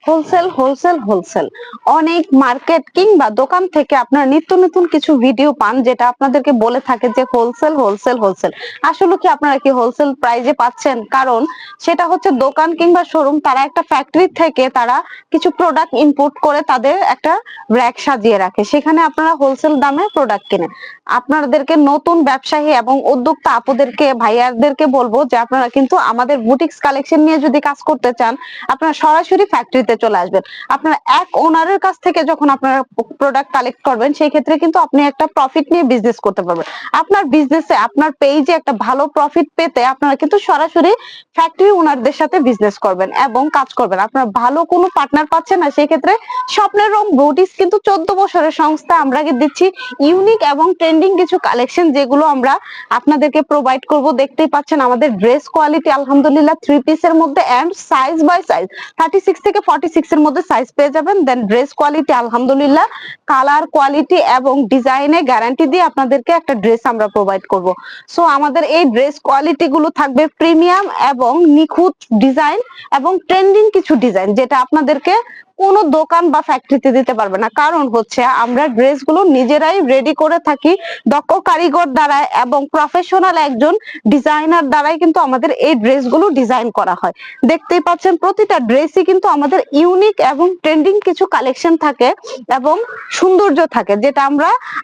Wholesale wholesale wholesale অনেক market কিংবা দোকান থেকে আপনারা নিত্য নতুন কিছু ভিডিও পান, যেটা আপনাদেরকে বলে থাকে যে হোলসেল হোলসেল হোলসেল। আসলে কি আপনারা কি হোলসেল প্রাইজে পাচ্ছেন? কারণ সেটা হচ্ছে দোকান কিংবা শোরুম, তারা একটা ফ্যাক্টরি থেকে তারা কিছু প্রোডাক্ট ইম্পোর্ট করে তাদের একটা র‍্যাক সাজিয়ে রাখে, সেখানে আপনারা হোলসেল দামে প্রোডাক্ট কিনেন। আপনাদেরকে নতুন ব্যবসায়ী এবং উদ্যোক্তা আপুদেরকে ভাইয়াদেরকে বলবো যে আপনারা কিন্তু আমাদের বুটিক্স কালেকশন নিয়ে যদি কাজ করতে চান, আপনারা সরাসরি ফ্যাক্টরিতে চলে আসবেন। আপনারা এক ওনারের কাছ থেকে যখন আপনারা প্রোডাক্ট কালেক্ট করবেন, সেই ক্ষেত্রে কিন্তু আপনি একটা প্রফিট নিয়ে বিজনেস করতে পারবেন। আপনার বিজনেসে আপনার পেজে একটা ভালো প্রফিট পেতে আপনারা কিন্তু সরাসরি ফ্যাক্টরি ওনারদের সাথে বিজনেস করবেন এবং কাজ করবেন। আপনারা ভালো কোনো পার্টনার পাচ্ছেন না, সেই ক্ষেত্রে স্বপ্নের রং বুটিক্স কিন্তু 14 বছরের সংস্থা। আমরা দিচ্ছি ইউনিক এবং ট্রেন্ডিং কিছু কালেকশন, যেগুলো আমরা আপনাদেরকে প্রোভাইড করব। দেখতেই পাচ্ছেন আমাদের ড্রেস কোয়ালিটি আলহামদুলিল্লাহ 3 পিসের মধ্যে এন্ড সাইজ বাই সাইজ 36 থেকে 46 এর মধ্যে সাইজ পেয়ে যাবেন। দেন ড্রেস কোয়ালিটি আলহামদুলিল্লাহ কালার কোয়ালিটি এবং ডিজাইনে গ্যারান্টি দিয়ে আপনাদেরকে একটা ড্রেস আমরা প্রোভাইড করব। সো আমাদের এই ড্রেস কোয়ালিটি গুলো থাকবে প্রিমিয়াম এবং নিখুঁত ডিজাইন এবং ট্রেন্ডিং কিছু ডিজাইন, যেটা আপনাদেরকে কোনো দোকান বা ফ্যাক্টরিতে দিতে পারবে না। কারণ হচ্ছে আমরা ড্রেস গুলো নিজেরাই রেডি করে থাকি দক্ষ কারিগর দ্বারা এবং প্রফেশনাল একজন ডিজাইনার দ্বারাই কিন্তু আমাদের এই ড্রেস গুলো ডিজাইন করা হয়। দেখতেই পাচ্ছেন প্রতিটা ড্রেসই কিন্তু আমাদের ইউনিক এবং ট্রেন্ডিং কিছু কালেকশন থাকে এবং সৌন্দর্য থাকে, যেটা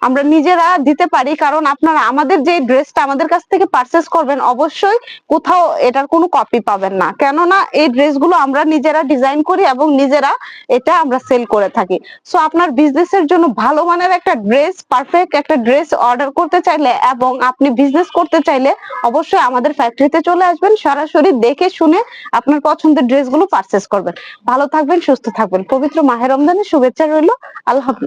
আমরা নিজেরা দিতে পারি। কারণ আপনারা আমাদের যে ড্রেসটা আমাদের কাছ থেকে পারচেস করবেন, অবশ্যই কোথাও এটার কোনো কপি পাবেন না, কেননা এই ড্রেসগুলো আমরা নিজেরা ডিজাইন করি এবং নিজেরা এটা আমরা সেল করে থাকি। সো আপনার বিজনেসের জন্য ভালো মানের একটা ড্রেস, পারফেক্ট একটা ড্রেস অর্ডার করতে চাইলে এবং আপনি বিজনেস করতে চাইলে অবশ্যই আমাদের ফ্যাক্টরিতে চলে আসবেন, সরাসরি দেখে শুনে আপনার পছন্দের ড্রেসগুলো পারচেস করবেন। ভালো থাকবেন, সুস্থ থাকবেন। পবিত্র মাহে রমজানের শুভেচ্ছা রইল। আল্লাহ হাফেজ।